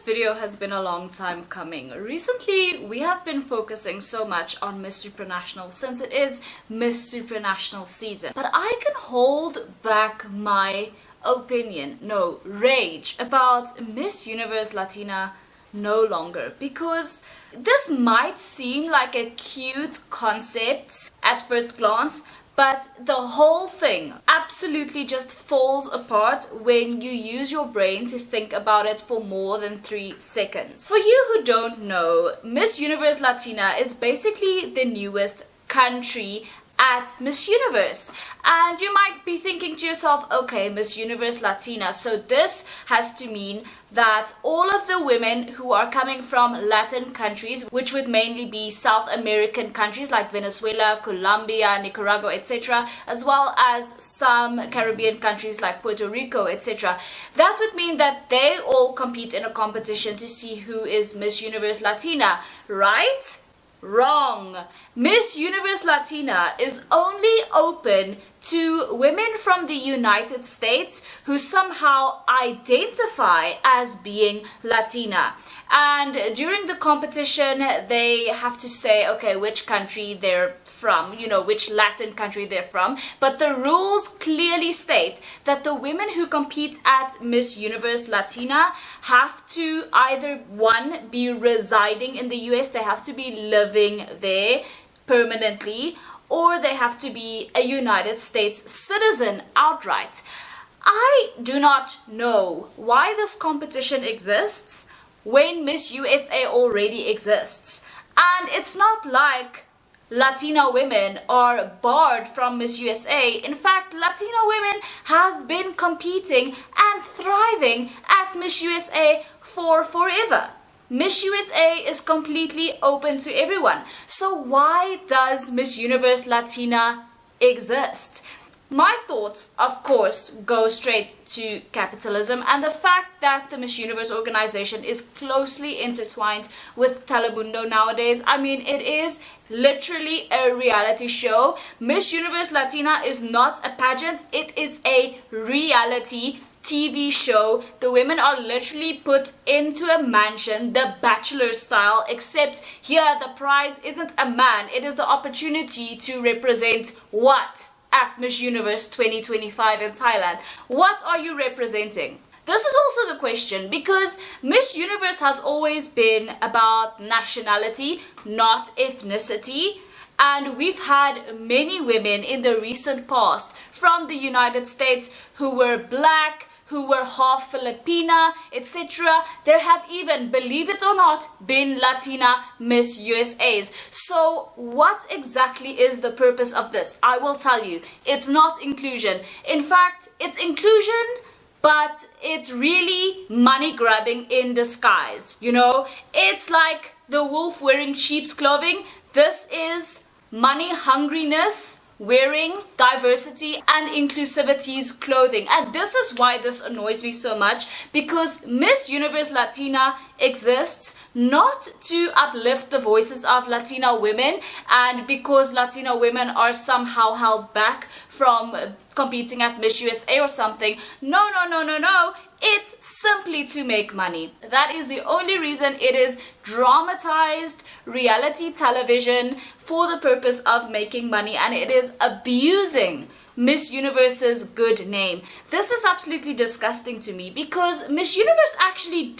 video has been a long time coming. Recently, we have been focusing so much on Miss Supranational since it is Miss Supranational season. But I can hold back my rage about Miss Universe Latina no longer, because this might seem like a cute concept at first glance, but the whole thing absolutely just falls apart when you use your brain to think about it for more than 3 seconds. For you who don't know, Miss Universe Latina is basically the newest country at Miss Universe. And you might be thinking to yourself, okay, Miss Universe Latina, so this has to mean that all of the women who are coming from Latin countries, which would mainly be South American countries like Venezuela, Colombia, Nicaragua, etc., as well as some Caribbean countries like Puerto Rico, etc., that would mean that they all compete in a competition to see who is Miss Universe Latina, right? Wrong. Miss Universe Latina is only open to women from the United States who somehow identify as being Latina. And during the competition, they have to say, okay, which country they're from, which Latin country they're from. But the rules clearly state that the women who compete at Miss Universe Latina have to either, one, be residing in the US, they have to be living there permanently, or they have to be a United States citizen outright. I do not know why this competition exists when Miss USA already exists. And it's not like Latina women are barred from Miss USA. In fact, Latina women have been competing and thriving at Miss USA for forever. Miss USA is completely open to everyone. So why does Miss Universe Latina exist? My thoughts, of course, go straight to capitalism and the fact that the Miss Universe organization is closely intertwined with Telemundo nowadays. I mean, it is literally a reality show. Miss Universe Latina is not a pageant, it is a reality TV show. The women are literally put into a mansion, the Bachelor style, except here the prize isn't a man, it is the opportunity to represent what? At Miss Universe 2025 in Thailand. What are you representing? This is also the question, because Miss Universe has always been about nationality, not ethnicity. And we've had many women in the recent past from the United States who were black, who were half Filipina, etc. There have even, believe it or not, been Latina Miss USAs. So what exactly is the purpose of this? I will tell you, it's not inclusion. In fact, it's inclusion, but it's really money grabbing in disguise. It's like the wolf wearing sheep's clothing. This is money hungriness wearing diversity and inclusivity's clothing. And this is why this annoys me so much, because Miss Universe Latina exists not to uplift the voices of Latina women, and because Latina women are somehow held back from competing at Miss USA or something. No. It's simply to make money. That is the only reason it is dramatized reality television, for the purpose of making money, and it is abusing Miss Universe's good name. This is absolutely disgusting to me, because Miss Universe actually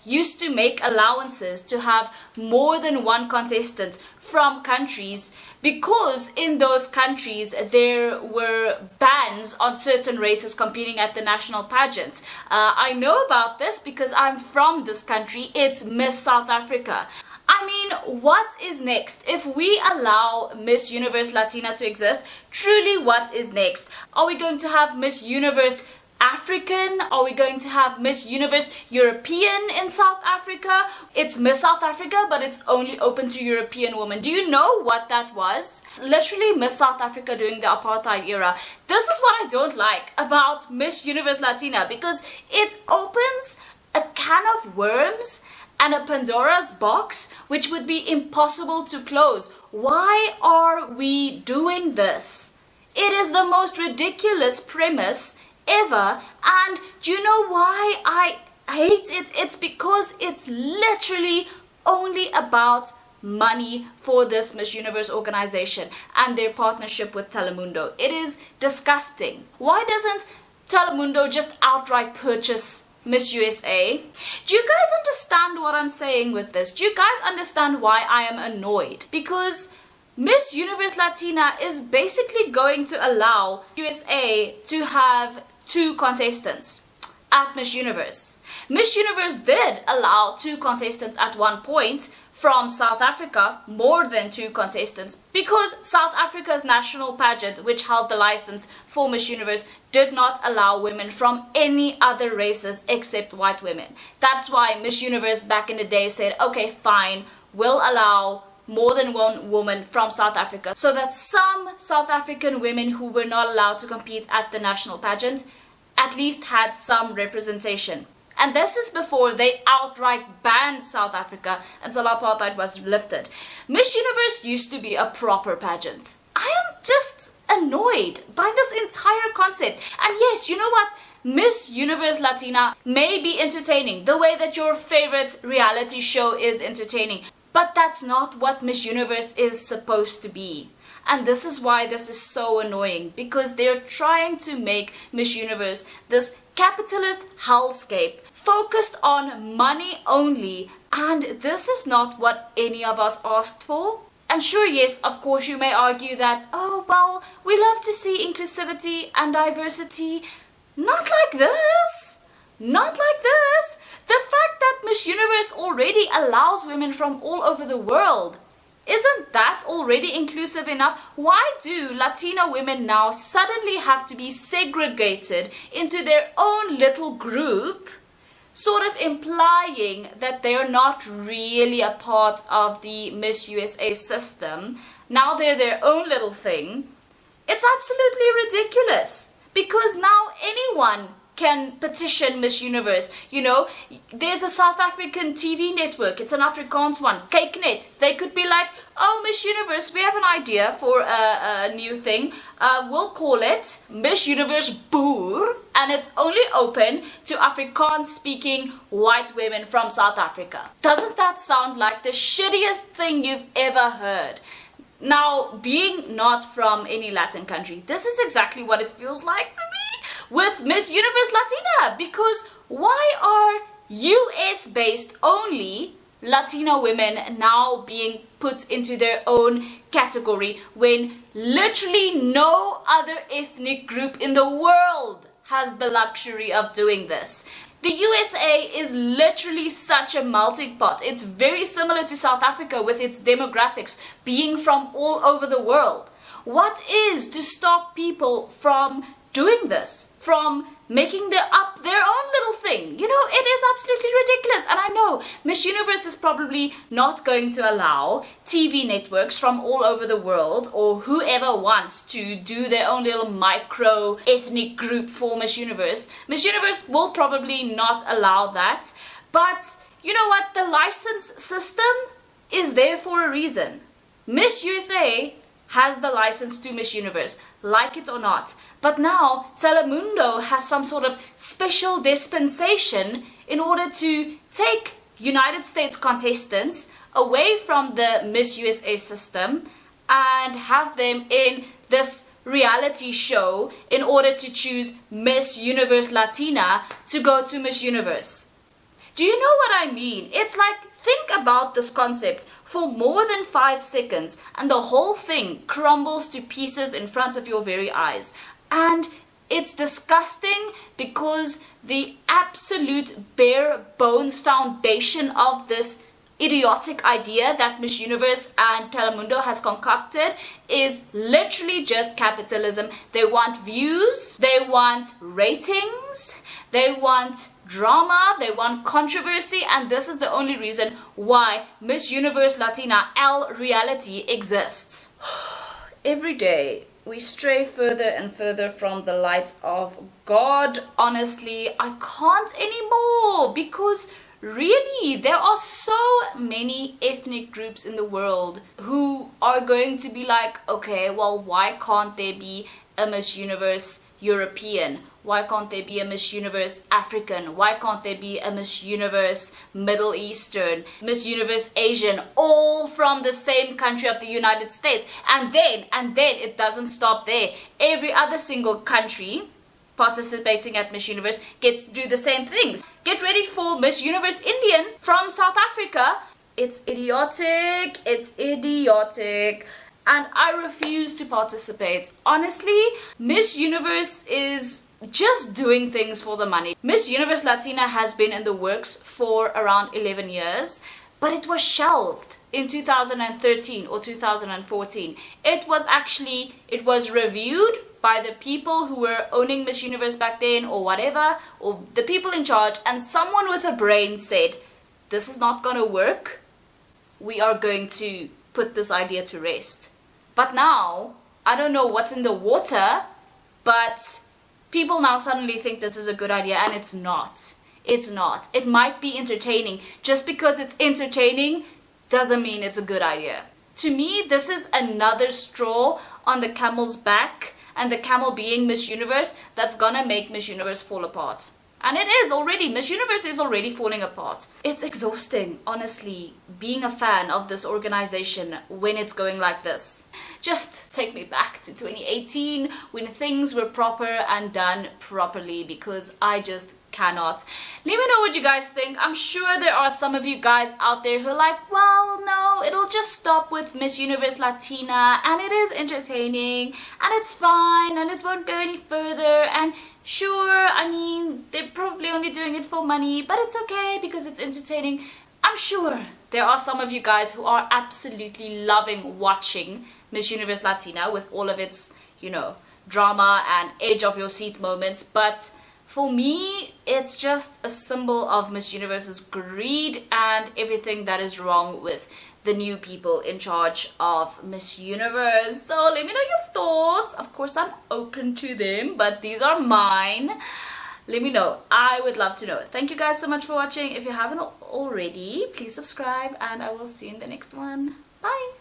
used to make allowances to have more than one contestant from countries, because in those countries there were bans on certain races competing at the national pageant. I know about this because I'm from this country. It's Miss South Africa. I mean, what is next? If we allow Miss Universe Latina to exist, truly what is next? Are we going to have Miss Universe African? Are we going to have Miss Universe European in South Africa? It's Miss South Africa, but it's only open to European women. Do you know what that was? Literally Miss South Africa during the apartheid era. This is what I don't like about Miss Universe Latina, because it opens a can of worms and a Pandora's box which would be impossible to close. Why are we doing this? It is the most ridiculous premise ever, and do you know why hate it. It's because it's literally only about money for this Miss Universe organization and their partnership with Telemundo. It is disgusting. Why doesn't Telemundo just outright purchase Miss USA? Do you guys understand what I'm saying with this? Do you guys understand why I am annoyed? Because Miss Universe Latina is basically going to allow USA to have 2 contestants at Miss Universe. Miss Universe did allow 2 contestants at one point from South Africa, more than 2 contestants, because South Africa's national pageant, which held the license for Miss Universe, did not allow women from any other races except white women. That's why Miss Universe back in the day said, okay, fine, we'll allow more than one woman from South Africa, so that some South African women who were not allowed to compete at the national pageant at least had some representation. And this is before they outright banned South Africa until apartheid was lifted. Miss Universe used to be a proper pageant. I am just annoyed by this entire concept. And yes, you know what? Miss Universe Latina may be entertaining, the way that your favorite reality show is entertaining. But that's not what Miss Universe is supposed to be. And this is why this is so annoying, because they're trying to make Miss Universe this capitalist hellscape focused on money only, and this is not what any of us asked for. And sure, yes, of course you may argue that, oh well, we love to see inclusivity and diversity. Not like this. Not like this. The fact that Miss Universe already allows women from all over the world, isn't that already inclusive enough? Why do Latina women now suddenly have to be segregated into their own little group, sort of implying that they're not really a part of the Miss USA system? Now they're their own little thing. It's absolutely ridiculous, because now anyone can petition Miss Universe. You know, there's a South African TV network, it's an Afrikaans one, Kykenet. They could be like, oh, Miss Universe, we have an idea for a new thing. We'll call it Miss Universe Boer, and it's only open to Afrikaans speaking white women from South Africa. Doesn't that sound like the shittiest thing you've ever heard? Now, being not from any Latin country, this is exactly what it feels like to me with Miss Universe Latina, because why are US-based only Latina women now being put into their own category when literally no other ethnic group in the world has the luxury of doing this? The USA is literally such a melting pot. It's very similar to South Africa with its demographics being from all over the world. What is to stop people from doing this, from making up their own little thing? You know, it is absolutely ridiculous. And I know Miss Universe is probably not going to allow TV networks from all over the world, or whoever wants to do their own little micro ethnic group for Miss Universe. Miss Universe will probably not allow that. But you know what? The license system is there for a reason. Miss USA has the license to Miss Universe, like it or not. But now Telemundo has some sort of special dispensation in order to take United States contestants away from the Miss USA system and have them in this reality show in order to choose Miss Universe Latina to go to Miss Universe. Do you know what I mean? It's like, think about this concept for more than 5 seconds and the whole thing crumbles to pieces in front of your very eyes. And it's disgusting, because the absolute bare bones foundation of this idiotic idea that Miss Universe and Telemundo has concocted is literally just capitalism. They want views, they want ratings, they want drama, they want controversy, and this is the only reason why Miss Universe Latina L reality exists. Every day we stray further and further from the light of God. Honestly, I can't anymore, because really there are so many ethnic groups in the world who are going to be like, okay, well, why can't there be a Miss Universe European? Why can't there be a Miss Universe African? Why can't there be a Miss Universe Middle Eastern, Miss Universe Asian, all from the same country of the United States? And then it doesn't stop there. Every other single country participating at Miss Universe gets to do the same things. Get ready for Miss Universe Indian from South Africa. It's idiotic. It's idiotic. And I refuse to participate. Honestly, Miss Universe is just doing things for the money. Miss Universe Latina has been in the works for around 11 years, but it was shelved in 2013 or 2014. It was reviewed by the people who were owning Miss Universe back then or whatever, or the people in charge, and someone with a brain said, this is not gonna work. We are going to put this idea to rest. But now, I don't know what's in the water, but people now suddenly think this is a good idea, and it's not. It's not. It might be entertaining. Just because it's entertaining doesn't mean it's a good idea. To me, this is another straw on the camel's back, and the camel being Miss Universe, that's gonna make Miss Universe fall apart. And it is already. Miss Universe is already falling apart. It's exhausting, honestly, being a fan of this organization when it's going like this. Just take me back to 2018 when things were proper and done properly, because I just cannot. Let me know what you guys think. I'm sure there are some of you guys out there who are like, well, no, it'll just stop with Miss Universe Latina, and it is entertaining, and it's fine, and it won't go any further, and sure, I mean, they're probably only doing it for money, but it's okay because it's entertaining. I'm sure there are some of you guys who are absolutely loving watching Miss Universe Latina with all of its, you know, drama and edge of your seat moments, but for me, it's just a symbol of Miss Universe's greed and everything that is wrong with the new people in charge of Miss Universe. So let me know your thoughts. Of course, I'm open to them, but these are mine. Let me know. I would love to know. Thank you guys so much for watching. If you haven't already, please subscribe, and I will see you in the next one. Bye!